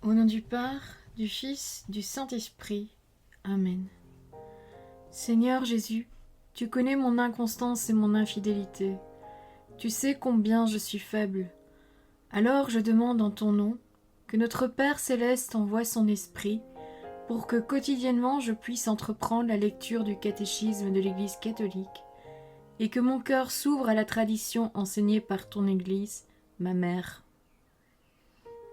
Au nom du Père, du Fils, du Saint-Esprit. Amen. Seigneur Jésus, tu connais mon inconstance et mon infidélité. Tu sais combien je suis faible. Alors je demande en ton nom que notre Père céleste envoie son Esprit pour que quotidiennement je puisse entreprendre la lecture du catéchisme de l'Église catholique et que mon cœur s'ouvre à la tradition enseignée par ton Église, ma mère.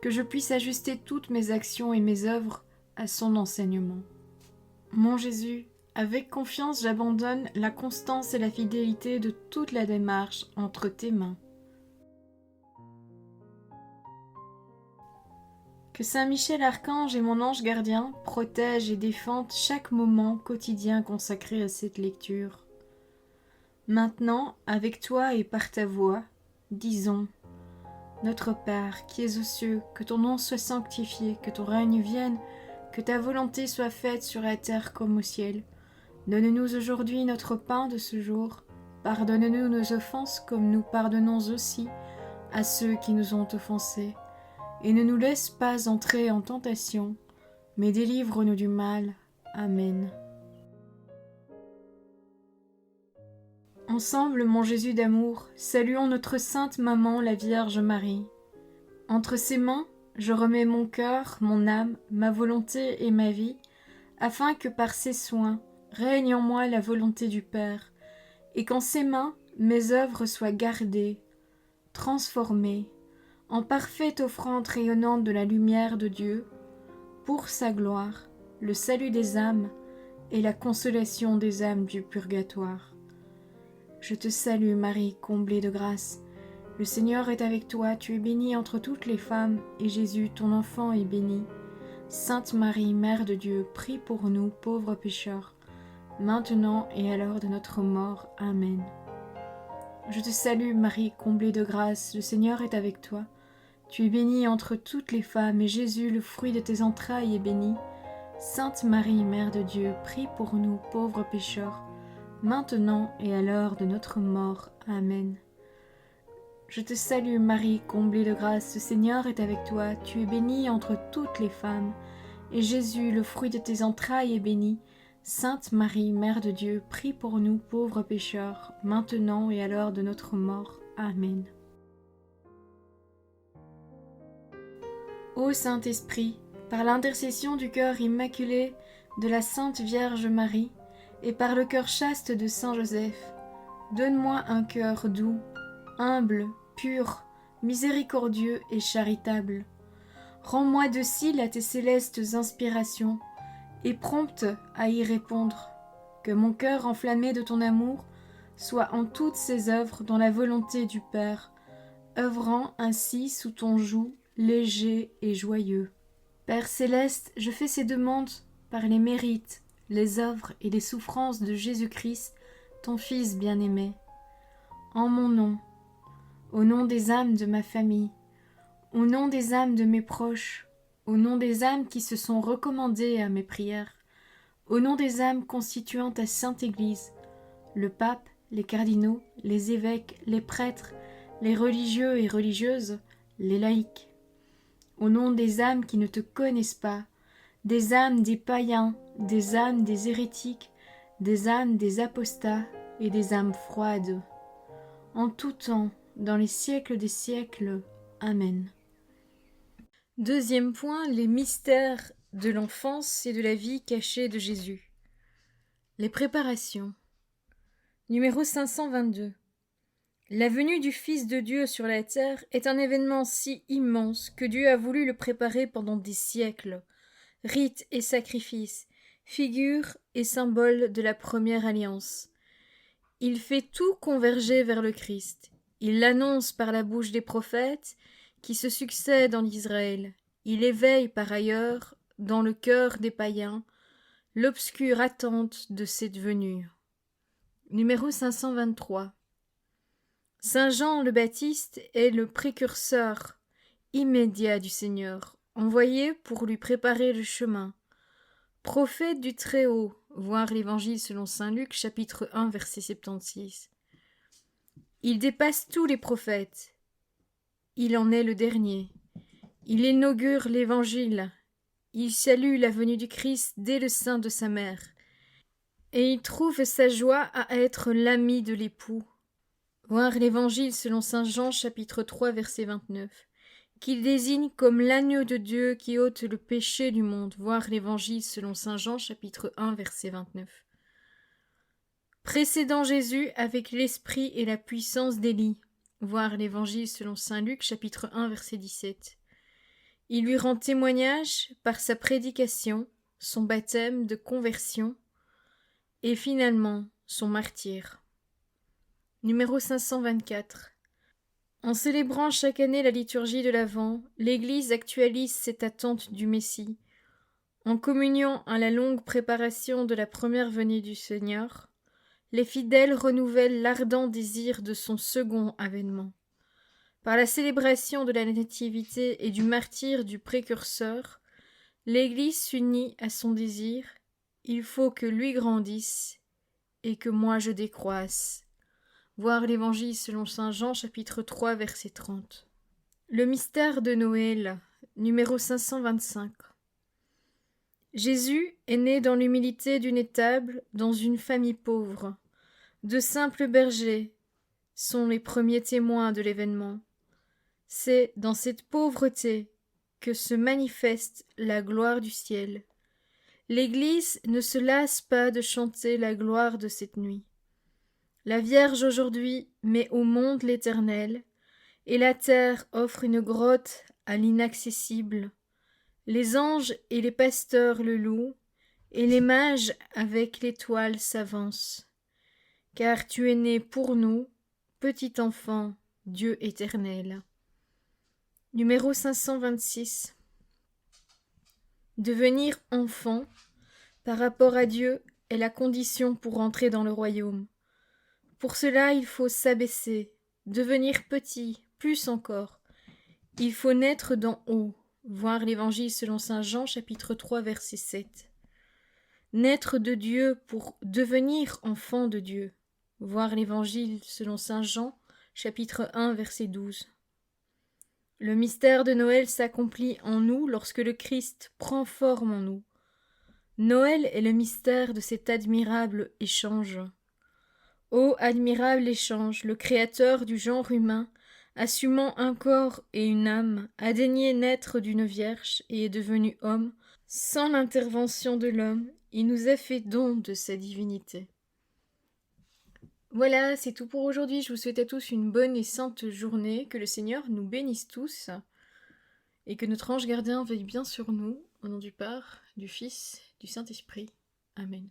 Que je puisse ajuster toutes mes actions et mes œuvres à son enseignement. Mon Jésus, avec confiance j'abandonne la constance et la fidélité de toute la démarche entre tes mains. Que Saint Michel Archange et mon ange gardien protègent et défendent chaque moment quotidien consacré à cette lecture. Maintenant, avec toi et par ta voix, disons: Notre Père, qui es aux cieux, que ton nom soit sanctifié, que ton règne vienne, que ta volonté soit faite sur la terre comme au ciel. Donne-nous aujourd'hui notre pain de ce jour. Pardonne-nous nos offenses comme nous pardonnons aussi à ceux qui nous ont offensés. Et ne nous laisse pas entrer en tentation, mais délivre-nous du mal. Amen. Ensemble, mon Jésus d'amour, saluons notre sainte maman, la Vierge Marie. Entre ses mains, je remets mon cœur, mon âme, ma volonté et ma vie, afin que par ses soins règne en moi la volonté du Père, et qu'en ses mains mes œuvres soient gardées, transformées, en parfaite offrande rayonnante de la lumière de Dieu, pour sa gloire, le salut des âmes et la consolation des âmes du purgatoire. Je te salue Marie, comblée de grâce. Le Seigneur est avec toi, tu es bénie entre toutes les femmes, et Jésus, ton enfant, est béni. Sainte Marie, Mère de Dieu, prie pour nous, pauvres pécheurs, maintenant et à l'heure de notre mort. Amen. Je te salue Marie, comblée de grâce, le Seigneur est avec toi. Tu es bénie entre toutes les femmes, et Jésus, le fruit de tes entrailles, est béni. Sainte Marie, Mère de Dieu, prie pour nous, pauvres pécheurs, maintenant et à l'heure de notre mort. Amen. Je te salue Marie, comblée de grâce, le Seigneur est avec toi, tu es bénie entre toutes les femmes, et Jésus, le fruit de tes entrailles, est béni. Sainte Marie, Mère de Dieu, prie pour nous pauvres pécheurs, maintenant et à l'heure de notre mort. Amen. Ô Saint-Esprit, par l'intercession du cœur immaculé de la Sainte Vierge Marie, et par le cœur chaste de Saint Joseph, donne-moi un cœur doux, humble, pur, miséricordieux et charitable. Rends-moi docile à tes célestes inspirations et prompte à y répondre. Que mon cœur enflammé de ton amour soit en toutes ses œuvres dans la volonté du Père, œuvrant ainsi sous ton joug léger et joyeux. Père céleste, je fais ces demandes par les mérites, les œuvres et les souffrances de Jésus-Christ, ton Fils bien-aimé. En mon nom, au nom des âmes de ma famille, au nom des âmes de mes proches, au nom des âmes qui se sont recommandées à mes prières, au nom des âmes constituant ta Sainte Église, le pape, les cardinaux, les évêques, les prêtres, les religieux et religieuses, les laïcs, au nom des âmes qui ne te connaissent pas, des âmes des païens, des âmes des hérétiques, des âmes des apostats et des âmes froides, en tout temps, dans les siècles des siècles. Amen. Deuxième point, les mystères de l'enfance et de la vie cachée de Jésus. Les préparations. Numéro 522. La venue du Fils de Dieu sur la terre est un événement si immense que Dieu a voulu le préparer pendant des siècles. Rites et sacrifices, figures et symboles de la première alliance. Il fait tout converger vers le Christ. Il l'annonce par la bouche des prophètes qui se succèdent en Israël. Il éveille par ailleurs, dans le cœur des païens, l'obscure attente de cette venue. Numéro 523. Saint Jean le Baptiste est le précurseur immédiat du Seigneur, envoyé pour lui préparer le chemin. Prophète du Très-Haut, voir l'Évangile selon saint Luc, chapitre 1, verset 76. Il dépasse tous les prophètes. Il en est le dernier. Il inaugure l'Évangile. Il salue la venue du Christ dès le sein de sa mère. Et il trouve sa joie à être l'ami de l'époux. Voir l'Évangile selon saint Jean chapitre 3 verset 29. Qu'il désigne comme l'agneau de Dieu qui ôte le péché du monde. Voir l'Évangile selon saint Jean chapitre 1 verset 29. Précédant Jésus avec l'esprit et la puissance d'Élie. Voir l'Évangile selon saint Luc chapitre 1 verset 17. Il lui rend témoignage par sa prédication, son baptême de conversion et finalement son martyre. Numéro 524. En célébrant chaque année la liturgie de l'Avent, l'Église actualise cette attente du Messie. En communion à la longue préparation de la première venue du Seigneur, les fidèles renouvellent l'ardent désir de son second avènement. Par la célébration de la nativité et du martyre du précurseur, l'Église s'unit à son désir. Il faut que lui grandisse et que moi je décroisse. Voir l'Évangile selon saint Jean chapitre 3 verset 30. Le mystère de Noël, numéro 525. Jésus est né dans l'humilité d'une étable, dans une famille pauvre. De simples bergers sont les premiers témoins de l'événement. C'est dans cette pauvreté que se manifeste la gloire du ciel. L'Église ne se lasse pas de chanter la gloire de cette nuit. La Vierge aujourd'hui met au monde l'Éternel, et la terre offre une grotte à l'inaccessible. Les anges et les pasteurs le louent, et les mages avec l'étoile s'avancent. Car tu es né pour nous, petit enfant, Dieu éternel. Numéro 526. Devenir enfant, par rapport à Dieu, est la condition pour entrer dans le royaume. Pour cela, il faut s'abaisser, devenir petit, plus encore. Il faut naître d'en haut, voir l'Évangile selon saint Jean chapitre 3 verset 7. Naître de Dieu pour devenir enfant de Dieu, voir l'Évangile selon saint Jean chapitre 1 verset 12. Le mystère de Noël s'accomplit en nous lorsque le Christ prend forme en nous. Noël est le mystère de cet admirable échange. Ô admirable échange, le Créateur du genre humain, assumant un corps et une âme, a daigné naître d'une vierge et est devenu homme. Sans l'intervention de l'homme, il nous a fait don de sa divinité. Voilà, c'est tout pour aujourd'hui. Je vous souhaite à tous une bonne et sainte journée. Que le Seigneur nous bénisse tous et que notre ange gardien veille bien sur nous. Au nom du Père, du Fils, du Saint-Esprit. Amen.